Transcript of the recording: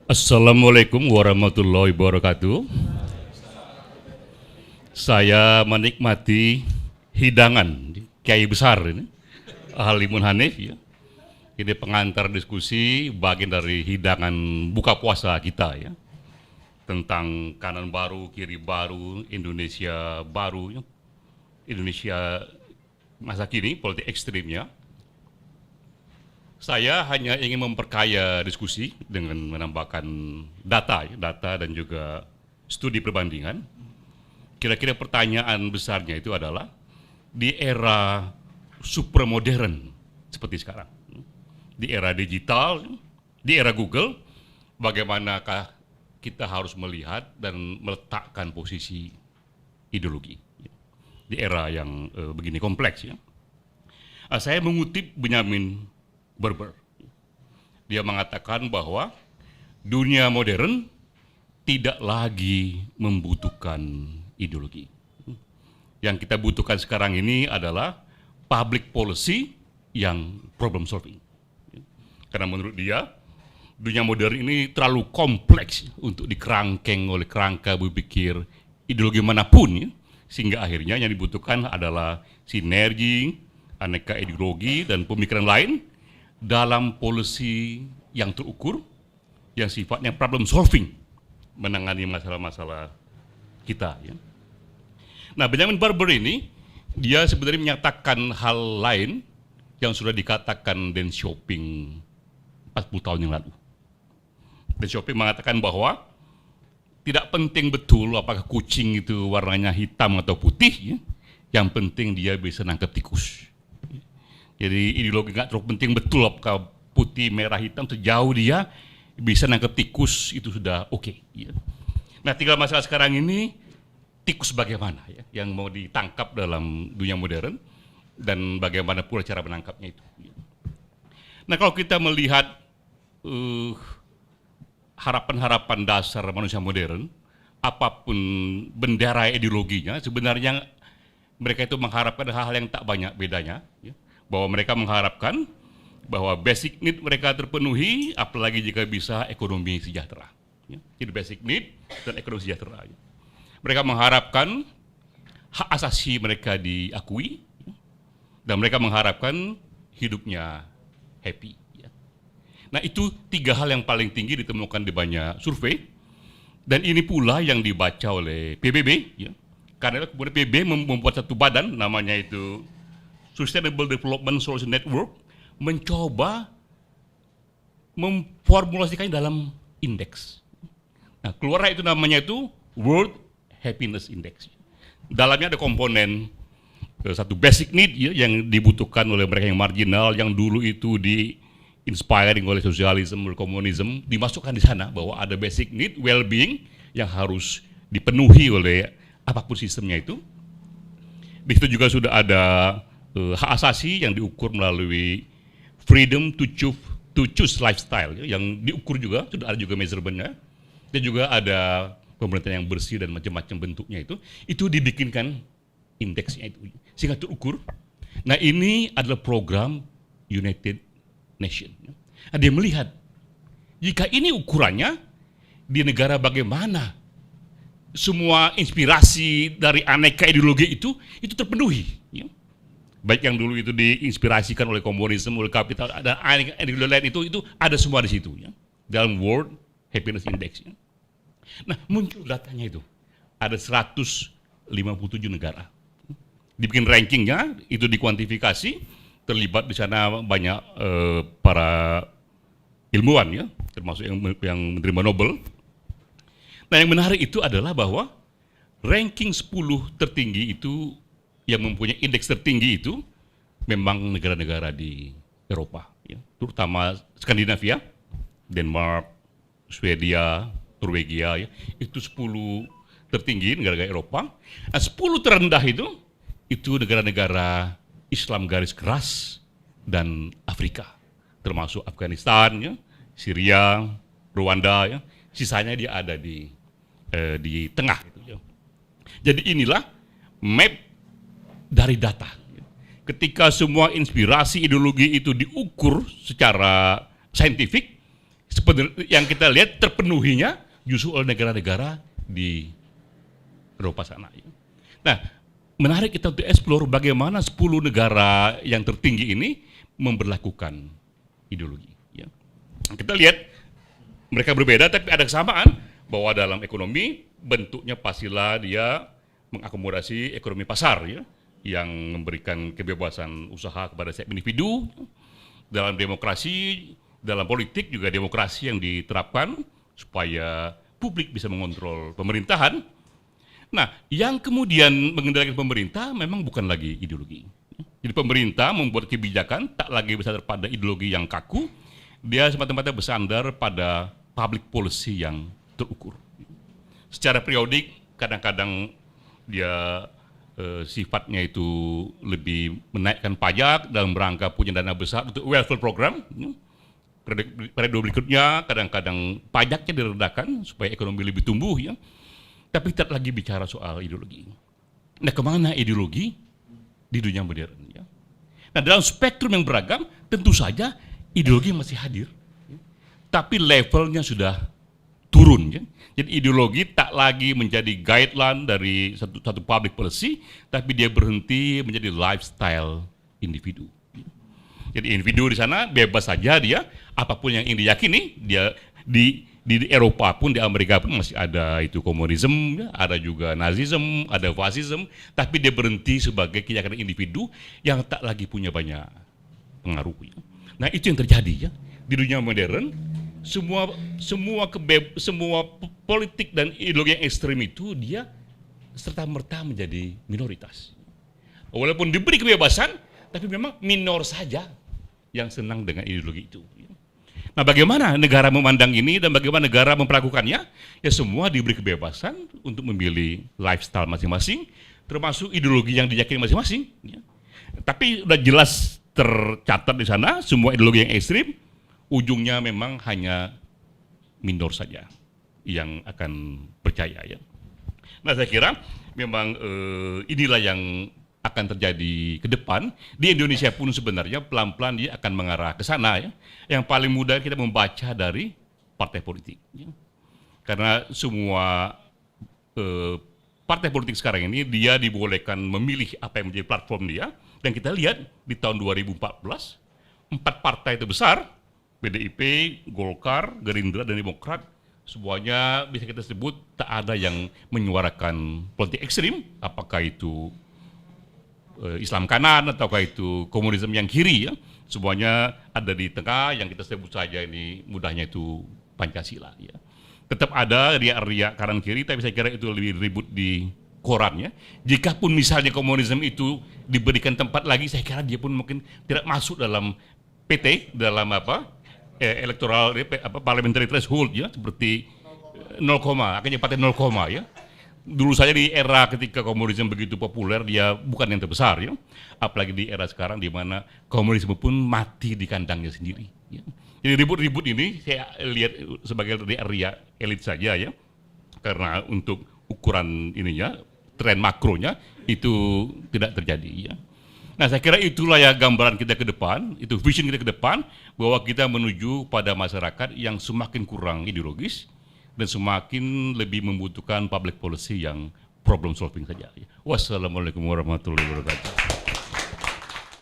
Assalamualaikum warahmatullahi wabarakatuh. Saya menikmati hidangan Kiai Besar ini, Halimun Hanif ya. Ini pengantar diskusi bagian dari hidangan buka puasa kita ya. Tentang kanan baru, kiri baru, Indonesia baru, Indonesia masa kini, politik ekstrimnya. Saya hanya ingin memperkaya diskusi dengan menambahkan data dan juga studi perbandingan. Kira-kira pertanyaan besarnya itu adalah di era supermodern seperti sekarang, di era digital, di era Google, bagaimanakah kita harus melihat dan meletakkan posisi ideologi di era yang begini kompleks ya. Saya mengutip Benjamin Barber. Dia mengatakan bahwa dunia modern tidak lagi membutuhkan ideologi. Yang kita butuhkan sekarang ini adalah public policy yang problem solving. Karena menurut dia, dunia modern ini terlalu kompleks untuk dikerangkeng oleh kerangka berpikir ideologi manapun ya. Sehingga akhirnya yang dibutuhkan adalah sinergi, aneka ideologi dan pemikiran lain dalam polisi yang terukur, yang sifatnya problem solving, menangani masalah-masalah kita. Ya. Nah, Benjamin Barber ini, dia sebenarnya menyatakan hal lain yang sudah dikatakan Deng Xiaoping 40 tahun yang lalu. Deng Xiaoping mengatakan bahwa tidak penting betul apakah kucing itu warnanya hitam atau putih, ya. Yang penting dia bisa nangkep tikus. Jadi ideologi nggak terlalu penting betul apakah putih, merah, hitam, sejauh dia bisa nangkep tikus itu sudah oke. Ya. Nah, tinggal masalah sekarang ini tikus bagaimana ya yang mau ditangkap dalam dunia modern dan bagaimana pula cara menangkapnya itu. Nah, kalau kita melihat harapan-harapan dasar manusia modern, apapun bendera ideologinya, sebenarnya mereka itu mengharapkan hal-hal yang tak banyak bedanya. Ya. Bahwa mereka mengharapkan bahwa basic need mereka terpenuhi, apalagi jika bisa ekonomi sejahtera. Ya. Jadi basic need dan ekonomi sejahtera. Ya. Mereka mengharapkan hak asasi mereka diakui, ya. Dan mereka mengharapkan hidupnya happy. Ya. Nah, itu tiga hal yang paling tinggi ditemukan di banyak survei, dan ini pula yang dibaca oleh PBB. Ya. Karena kemudian PBB membuat satu badan, namanya itu Sustainable Development Solution Network, mencoba memformulasikannya dalam indeks. Nah, keluar itu namanya itu World Happiness Index. Dalamnya ada komponen satu basic need ya, yang dibutuhkan oleh mereka yang marginal, yang dulu itu di-inspiring oleh sosialisme, oleh komunisme, dimasukkan di sana bahwa ada basic need, well-being yang harus dipenuhi oleh apapun sistemnya itu. Di situ juga sudah ada hak asasi yang diukur melalui freedom to choose lifestyle ya, yang diukur juga, sudah ada juga measurementnya. Dan juga ada pemerintahan yang bersih dan macam-macam bentuknya itu dibikinkan indeksnya itu sehingga terukur. Nah, ini adalah program United Nations. Nah, dia melihat jika ini ukurannya di negara bagaimana semua inspirasi dari aneka ideologi itu terpenuhi. Ya. Baik yang dulu itu diinspirasikan oleh komunisme, oleh kapital, dan ideologi lain itu ada semua di situ ya, dalam World Happiness Index. Ya. Nah, muncul datanya itu. Ada 157 negara. Dibikin rankingnya, itu dikuantifikasi, terlibat di sana banyak para ilmuwan ya, termasuk yang menerima Nobel. Nah, yang menarik itu adalah bahwa ranking 10 tertinggi itu yang mempunyai indeks tertinggi itu memang negara-negara di Eropa, ya, terutama Skandinavia, Denmark, Swedia, Norwegia, ya, itu 10 tertinggi negara-negara Eropa. Nah, 10 terendah itu negara-negara Islam garis keras dan Afrika, termasuk Afghanistan, ya, Syria, Rwanda, ya, sisanya dia ada di tengah. Gitu, ya. Jadi inilah map dari data. Ketika semua inspirasi ideologi itu diukur secara saintifik, yang kita lihat terpenuhinya justru oleh negara-negara di Eropa sana. Nah, menarik kita untuk explore bagaimana 10 negara yang tertinggi ini memberlakukan ideologi. Ya. Kita lihat mereka berbeda, tapi ada kesamaan bahwa dalam ekonomi bentuknya pastilah dia mengakomodasi ekonomi pasar, ya, yang memberikan kebebasan usaha kepada setiap individu. Dalam demokrasi, dalam politik juga demokrasi yang diterapkan supaya publik bisa mengontrol pemerintahan. Nah, yang kemudian mengendalikan pemerintah memang bukan lagi ideologi. Jadi pemerintah membuat kebijakan tak lagi bersandar pada ideologi yang kaku, dia semata-mata bersandar pada public policy yang terukur. Secara periodik, kadang-kadang dia sifatnya itu lebih menaikkan pajak dalam rangka punya dana besar untuk welfare program. Periode berikutnya kadang-kadang pajaknya diredakan supaya ekonomi lebih tumbuh, ya. Tapi tidak lagi bicara soal ideologi. Nah, kemana ideologi di dunia modern? Ya? Nah, dalam spektrum yang beragam, tentu saja ideologi masih hadir, ya. Tapi levelnya sudah turun. Ya? Jadi ideologi tak lagi menjadi guideline dari satu public policy, tapi dia berhenti menjadi lifestyle individu. Jadi individu di sana bebas saja dia, apapun yang ingin diyakini, dia di Eropa pun, di Amerika pun masih ada itu komunisme, ya, ada juga nazisme, ada fasisme, tapi dia berhenti sebagai keyakinan individu yang tak lagi punya banyak pengaruh. Ya. Nah, itu yang terjadi, ya, di dunia modern. Semua politik dan ideologi yang ekstrem itu dia serta-merta menjadi minoritas. Walaupun diberi kebebasan, tapi memang minor saja yang senang dengan ideologi itu. Nah, bagaimana negara memandang ini dan bagaimana negara memperlakukannya? Ya, semua diberi kebebasan untuk memilih lifestyle masing-masing, termasuk ideologi yang diyakini masing-masing. Ya. Tapi sudah jelas tercatat di sana, semua ideologi yang ekstrim, ujungnya memang hanya minor saja yang akan percaya. Ya. Nah, saya kira memang inilah yang akan terjadi ke depan. Di Indonesia pun sebenarnya pelan-pelan dia akan mengarah ke sana. Ya. Yang paling mudah kita membaca dari partai politik. Ya. Karena semua partai politik sekarang ini dia dibolehkan memilih apa yang menjadi platform dia. Dan kita lihat di tahun 2014, 4 partai itu besar, PDIP, Golkar, Gerindra, dan Demokrat, semuanya bisa kita sebut tak ada yang menyuarakan politik ekstrim, apakah itu Islam kanan ataukah itu komunisme yang kiri, ya. Semuanya ada di tengah yang kita sebut saja ini mudahnya itu Pancasila, ya. Tetap ada riak-riak kanan kiri, tapi saya kira itu lebih ribut di korannya. Jikapun misalnya komunisme itu diberikan tempat lagi, saya kira dia pun mungkin tidak masuk dalam PT, dalam electoral parliamentary threshold, ya, seperti 0, akhirnya partai 0, ya. Dulu saja di era ketika komunisme begitu populer, dia bukan yang terbesar, ya. Apalagi di era sekarang di mana komunisme pun mati di kandangnya sendiri. Ya. Jadi ribut-ribut ini saya lihat sebagai ria elit saja, ya. Karena untuk ukuran ininya, tren makronya itu tidak terjadi, ya. Nah, saya kira itulah ya gambaran kita ke depan, itu vision kita ke depan, bahwa kita menuju pada masyarakat yang semakin kurang ideologis, dan semakin lebih membutuhkan public policy yang problem solving saja. Wassalamualaikum warahmatullahi wabarakatuh.